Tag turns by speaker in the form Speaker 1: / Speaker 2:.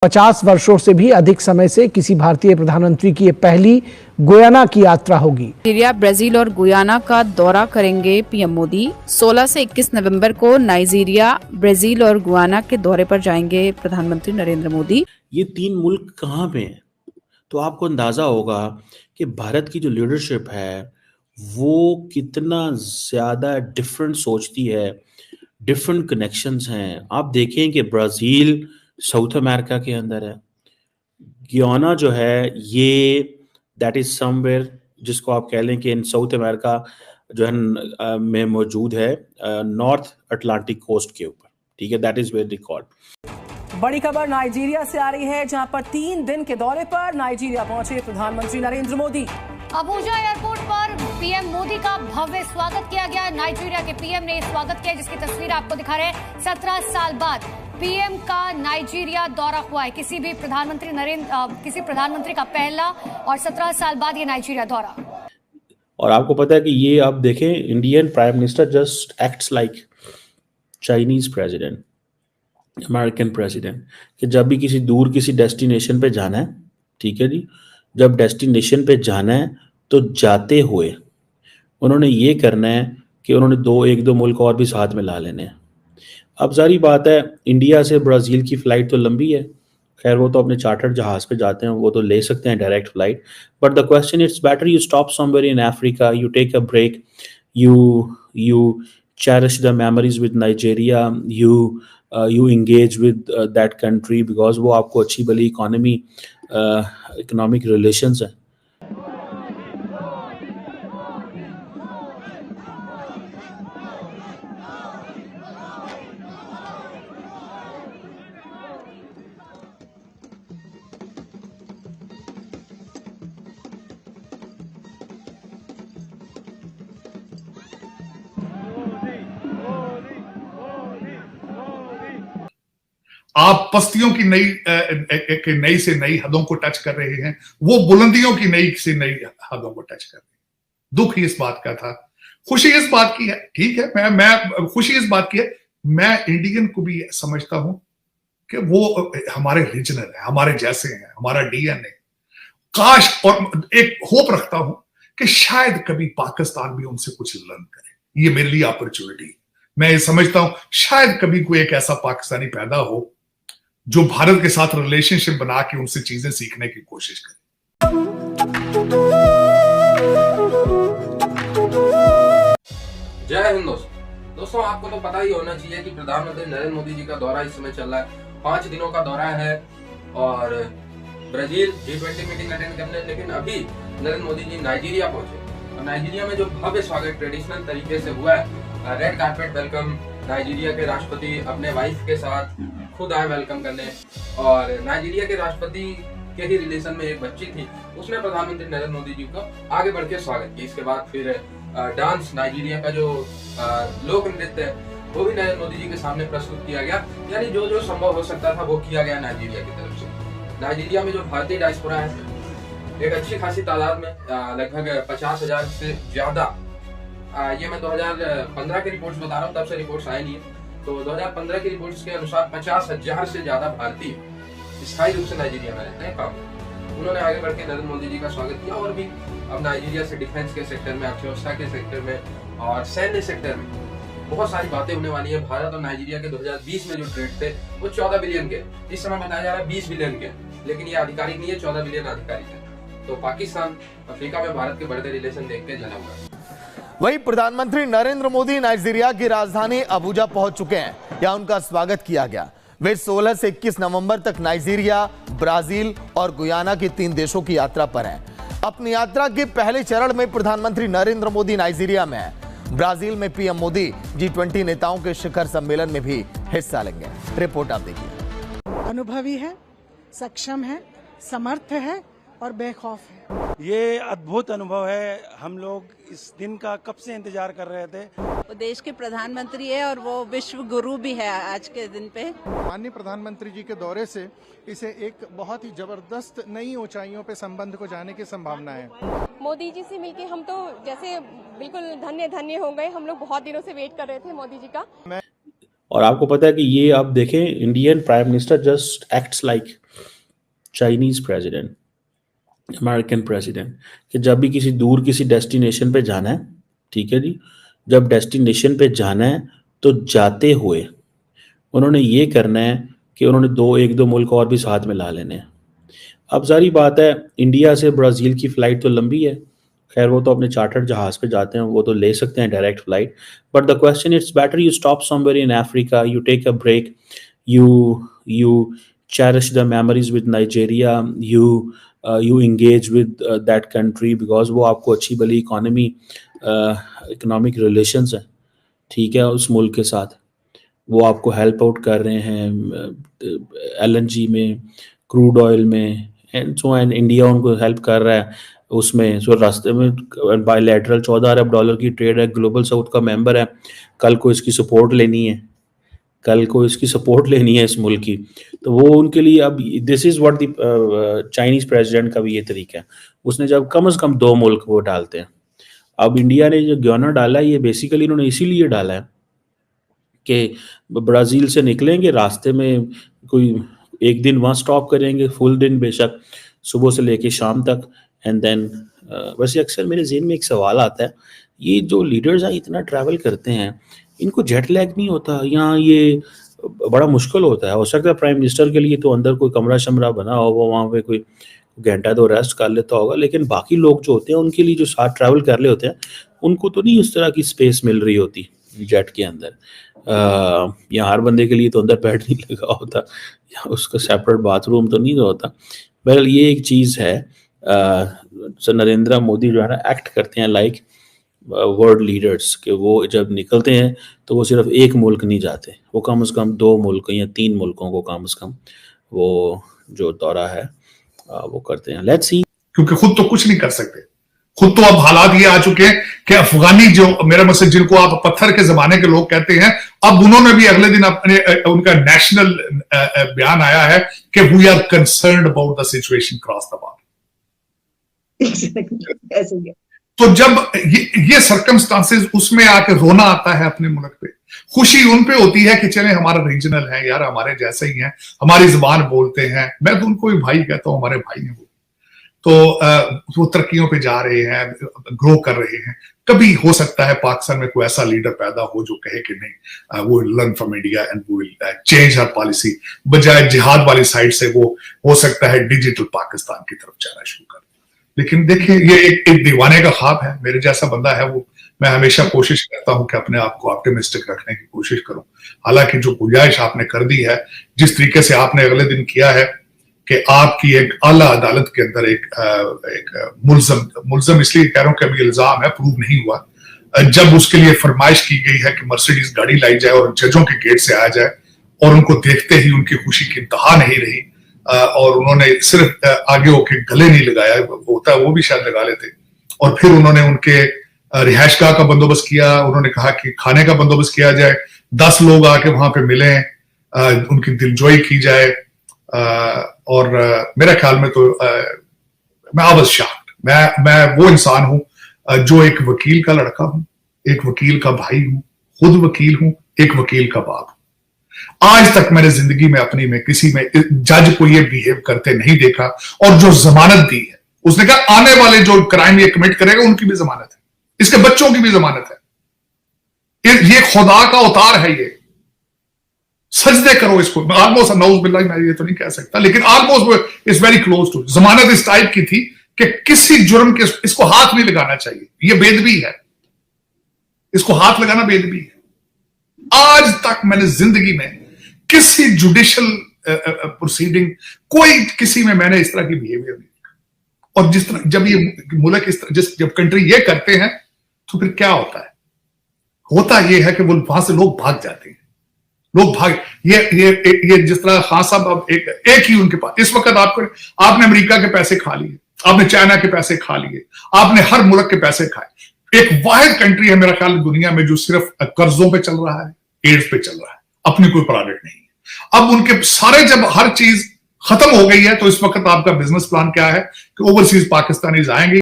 Speaker 1: 50 वर्षों से भी अधिक समय से किसी भारतीय प्रधानमंत्री की ये पहली गुयाना की यात्रा होगी।
Speaker 2: नाइजीरिया, ब्राजील और गुयाना का दौरा करेंगे पीएम मोदी। 16 से 21 नवंबर को नाइजीरिया, ब्राजील और गुयाना के दौरे पर जाएंगे प्रधानमंत्री नरेंद्र मोदी।
Speaker 3: ये तीन मुल्क कहाँ पे हैं? तो आपको अंदाजा होगा कि भारत की जो लीडरशिप है वो कितना ज्यादा डिफरेंट सोचती है, डिफरेंट कनेक्शंस हैं। आप देखें कि ब्राजील साउथ अमेरिका के अंदर है, गियाना जो है ये दैट इज समवेयर जिसको आप कह लें कि इन साउथ अमेरिका जो है में मौजूद है, नॉर्थ अटलांटिक कोस्ट के ऊपर, ठीक है, दैट इज वेयर रिकॉर्ड।
Speaker 4: बड़ी खबर नाइजीरिया से आ रही है, जहां पर 3 दिन के दौरे पर नाइजीरिया पहुंचे प्रधानमंत्री नरेंद्र मोदी।
Speaker 5: अबुजा एयरपोर्ट पर पीएम मोदी का भव्य स्वागत किया गया। नाइजीरिया के पीएम ने स्वागत किया, जिसकी तस्वीर आपको दिखा रहे हैं। 17 साल बाद पीएम का नाइजीरिया दौरा हुआ है। किसी प्रधानमंत्री का पहला और 17 साल बाद ये नाइजीरिया दौरा।
Speaker 3: और आपको पता है कि ये आप देखें, Indian prime minister just acts like Chinese president, American president, कि जब भी किसी डेस्टिनेशन पे जाना है, ठीक है जी, जब डेस्टिनेशन पे जाना है तो जाते हुए उन्होंने ये करना है कि उन्होंने एक दो मुल्क और भी साथ में ला लेने हैं। अब जारी बात है, इंडिया से ब्राज़ील की फ़्लाइट तो लंबी है, खैर वो तो अपने चार्टर्ड जहाज़ पे जाते हैं, वो तो ले सकते हैं direct flight, but the question it's better you stop somewhere in Africa, you take a break, you cherish the memories with Nigeria, you engage with that country because वो आपको अच्छी भली इकोनॉमिक रिलेशंस है।
Speaker 6: आप पस्तियों की नई से नई हदों को टच कर रहे हैं, वो बुलंदियों की नई से नई हदों को टच कर रहे हैं। दुख इस बात का था, खुशी इस बात की है, ठीक है, मैं खुशी इस बात की है, मैं इंडियन को भी समझता हूं कि वो हमारे रीजनल है, हमारे जैसे हैं, हमारा डीएनए। काश, और एक होप रखता हूं कि शायद कभी पाकिस्तान भी उनसे कुछ लर्न करे। ये मेरे लिए अपॉर्चुनिटी, मैं ये समझता हूं शायद कभी कोई एक ऐसा पाकिस्तानी पैदा हो जो भारत के साथ रिलेशनशिप बना के उनसे चीजें सीखने की कोशिश करे।
Speaker 7: जय हिंद दोस्तों, आपको तो पता ही होना चाहिए कि प्रधानमंत्री नरेंद्र मोदी जी का दौरा इस समय चल रहा है। 5 दिनों का दौरा है और ब्राजील G20 मीटिंग अटेंड करने, लेकिन अभी नरेंद्र मोदी जी नाइजीरिया पहुंचे और नाइजीरिया में जो भव्य स्वागत ट्रेडिशनल तरीके से हुआ है, रेड कारपेट वेलकम, नाइजीरिया के राष्ट्रपति अपने वाइफ के साथ खुद आए वेलकम करने, और नाइजीरिया के राष्ट्रपति के ही रिलेशन में एक बच्ची थी, उसने प्रधानमंत्री नरेंद्र मोदी जी को आगे बढ़ के स्वागत किया। इसके बाद फिर डांस, नाइजीरिया का जो लोक नृत्य है वो भी नरेंद्र मोदी जी के सामने प्रस्तुत किया गया। यानी जो जो संभव हो सकता था वो किया गया नाइजीरिया की तरफ से। नाइजीरिया में जो भारतीय डायस्पोरा है एक अच्छी खासी तादाद में, लगभग 50,000 से ज्यादा, ये मैं 2015 की रिपोर्ट्स बता रहा हूँ, तब से रिपोर्ट्स आए नहीं है, तो 2015 की रिपोर्ट्स के अनुसार 50,000 से ज्यादा भारतीय स्थायी रूप से नाइजीरिया में रहते हैं। काम उन्होंने आगे बढ़ के नरेंद्र मोदी जी का स्वागत किया, और भी अब नाइजीरिया से डिफेंस के सेक्टर में, अर्थव्यवस्था के सेक्टर में और सैन्य सेक्टर में बहुत सारी बातें होने वाली है। भारत और नाइजीरिया के 2020 में जो ट्रेड थे वो 14 बिलियन के, इस समय बताया जा रहा है 20 बिलियन के, लेकिन ये आधिकारिक नहीं है, 14 बिलियन आधिकारिक है। तो पाकिस्तान अफ्रीका में भारत के बढ़ते रिलेशन देख के जना हुआ है।
Speaker 8: वहीं प्रधानमंत्री नरेंद्र मोदी नाइजीरिया की राजधानी अबुजा पहुंच चुके हैं, यहां उनका स्वागत किया गया। वे 16 से 21 नवंबर तक नाइजीरिया, ब्राजील और गुयाना के 3 देशों की यात्रा पर हैं। अपनी यात्रा के पहले चरण में प्रधानमंत्री नरेंद्र मोदी नाइजीरिया में हैं। ब्राजील में पीएम मोदी G20 नेताओं के शिखर सम्मेलन में भी हिस्सा लेंगे। रिपोर्ट आप देखिए।
Speaker 9: अनुभवी है, सक्षम है, समर्थ है और बेखौफ है।
Speaker 10: ये अद्भुत अनुभव है। हम लोग इस दिन का कब से इंतजार कर रहे थे।
Speaker 11: वो देश के प्रधानमंत्री है और वो विश्व गुरु भी है आज के दिन पे।
Speaker 12: माननीय प्रधानमंत्री जी के दौरे से इसे एक बहुत ही जबरदस्त नई ऊंचाइयों पे संबंध को जाने की संभावना है।
Speaker 13: मोदी जी से मिलके हम तो जैसे बिल्कुल धन्य हो गए। हम लोग बहुत दिनों से वेट कर रहे थे मोदी जी का।
Speaker 3: और आपको पता है कि ये आप देखें, Indian prime minister just acts like Chinese president, American president, कि जब भी किसी डेस्टिनेशन पे जाना है, ठीक है जी, जब डेस्टिनेशन पे जाना है तो जाते हुए उन्होंने ये करना है कि उन्होंने एक दो मुल्क और भी साथ में ला लेने हैं। अब सारी बात है, इंडिया से ब्राज़ील की फ़्लाइट तो लंबी है, खैर वो तो अपने चार्टर्ड जहाज़ पे जाते हैं, वो तो ले सकते हैं direct flight, but the question it's better you stop somewhere in Africa, you take a break, you cherish the memories with Nigeria, you engage with that country, because वो आपको अच्छी भली इकोनॉमिक रिलेशंस है, ठीक है, उस मुल्क के साथ वो आपको हेल्प आउट कर रहे हैं LNG में, क्रूड ऑयल में, एंड सो एंड इंडिया उनको हेल्प कर रहा है उसमें। सो रास्ते में बायलैटरल $14 अरब की ट्रेड है, ग्लोबल साउथ का मेंबर है, कल को इसकी सपोर्ट लेनी है, इस मुल्क की, तो वो उनके लिए अब this is what the Chinese president का भी ये तरीका है। उसने जब कम से कम 2 मुल्क वो डालते हैं। अब इंडिया ने जो गयाना डाला है, ये बेसिकली इन्होंने इसीलिए डाला है कि ब्राज़ील से निकलेंगे, रास्ते में कोई एक दिन वहाँ स्टॉप करेंगे, फुल दिन बेशक, सुबह से लेके शाम तक, एंड देन वैसे अक्सर मेरे ज़हन में एक सवाल आता है, ये जो लीडर्स हैं इतना ट्रैवल करते हैं, इनको जेट लैग नहीं होता? यहाँ ये बड़ा मुश्किल होता है। हो सकता है प्राइम मिनिस्टर के लिए तो अंदर कोई कमरा शमरा बना होगा, वहाँ पे कोई घंटा 2 रेस्ट कर लेता होगा, लेकिन बाकी लोग जो होते हैं उनके लिए, जो साथ ट्रैवल कर रहे होते हैं, उनको तो नहीं उस तरह की स्पेस मिल रही होती जेट के अंदर। यहाँ हर बंदे के लिए तो अंदर बेड नहीं लगा होता, या उसका सेपरेट बाथरूम तो नहीं होता। बहरहाल ये एक चीज़ है। नरेंद्र मोदी जो है ना, एक्ट करते हैं लाइक वर्ल्ड लीडर्स, कि वो जब निकलते हैं तो वो सिर्फ एक मुल्क नहीं जाते, वो कम से कम 2 मुल्क या 3 मुल्कों को कम से कम वो जो दौरा है वो करते हैं। लेट्स सी,
Speaker 6: क्योंकि खुद तो कुछ नहीं कर सकते, खुद तो अब हालात ये आ चुके हैं कि अफगानी जो मेरा मतलब जिनको आप पत्थर के जमाने के लोग कहते हैं, अब उन्होंने भी अगले दिन अपने उनका नेशनल बयान आया है कि we are concerned about the situation cross the border. तो जब ये सर्कमस्टांसेस, उसमें आके रोना आता है अपने मुल्क पे, खुशी उन पे होती है कि चले हमारा रीजनल है यार, हमारे जैसे ही हैं, हमारी जुबान बोलते हैं, मैं तो उनको भी भाई कहता हूँ, हमारे भाई हैं वो, तो वो तरक्कियों पे जा रहे हैं, ग्रो कर रहे हैं। कभी हो सकता है पाकिस्तान में कोई ऐसा लीडर पैदा हो जो कहे कि नहीं, वो learn from India and we will change our policy, बजाय जिहाद वाली साइड से वो हो सकता है डिजिटल पाकिस्तान की तरफ जाना शुरू कर। लेकिन देखिए, ये एक दीवाने का ख्वाब है। मेरे जैसा बंदा है वो, मैं हमेशा कोशिश करता हूं कि अपने आप को ऑप्टिमिस्टिक रखने की कोशिश करूं। हालांकि जो गुंजाइश आपने कर दी है, जिस तरीके से आपने अगले दिन किया है कि आपकी एक आला अदालत के अंदर एक मुल्जम इसलिए कह रहा हूं कि अभी इल्जाम है, प्रूव नहीं हुआ, जब उसके लिए फरमाइश की गई है कि मर्सिडीज गाड़ी लाई जाए और जजों के गेट से आ जाए, और उनको देखते ही उनकी खुशी की इंतहा नहीं रही, और उन्होंने सिर्फ आगे होके गले नहीं लगाया, होता है वो भी शायद लगा लेते, और फिर उन्होंने उनके रिहायशगाह का बंदोबस्त किया, उन्होंने कहा कि खाने का बंदोबस्त किया जाए, 10 लोग आके वहां पे मिले, उनकी दिलजोई की जाए, और मेरे ख्याल में तो मैं आई वाज शॉक्ड। मैं वो इंसान हूं जो एक वकील का लड़का हूं, एक वकील का भाई हूं, खुद वकील हूं, एक वकील का बाप हूं। आज तक मैंने जिंदगी में अपनी में किसी में जज को ये बिहेव करते नहीं देखा, और जो जमानत दी है, उसने कहा आने वाले जो क्राइम ये कमिट करेगा उनकी भी जमानत है, इसके बच्चों की भी जमानत है, ये खुदा का अवतार है, ये सजदे करो इसको। ऑलमोस्ट नौज बिल्लाह, मैं ये तो नहीं कह सकता, लेकिन almost it's very close to. जमानत इस टाइप की थी कि किसी जुर्म के इसको हाथ नहीं लगाना चाहिए, ये बेदबी है, इसको हाथ लगाना बेदबी है। आज तक मैंने जिंदगी में किसी जुडिशियल प्रोसीडिंग, कोई किसी में मैंने इस तरह की बिहेवियर नहीं देखा। और जिस तरह जब ये मुल्क इस तरह जब कंट्री ये करते हैं, तो फिर क्या होता है? होता ये है कि वो वहां से लोग भाग जाते हैं, लोग भाग, ये जिस तरह खान साहब अब एक ही उनके पास इस वक्त आपने अमेरिका के पैसे खा लिए, आपने चाइना के पैसे खा लिए, आपने हर मुल्क के पैसे खाए। एक वाहिद कंट्री है मेरा ख्याल दुनिया में जो सिर्फ कर्जों पे चल रहा है, एड्स पे चल रहा है, अपनी कोई प्रोडक्ट नहीं है। अब उनके सारे जब हर चीज खत्म हो गई है, तो इस वक्त आपका बिजनेस प्लान क्या है कि ओवरसीज पाकिस्तानीज आएंगे,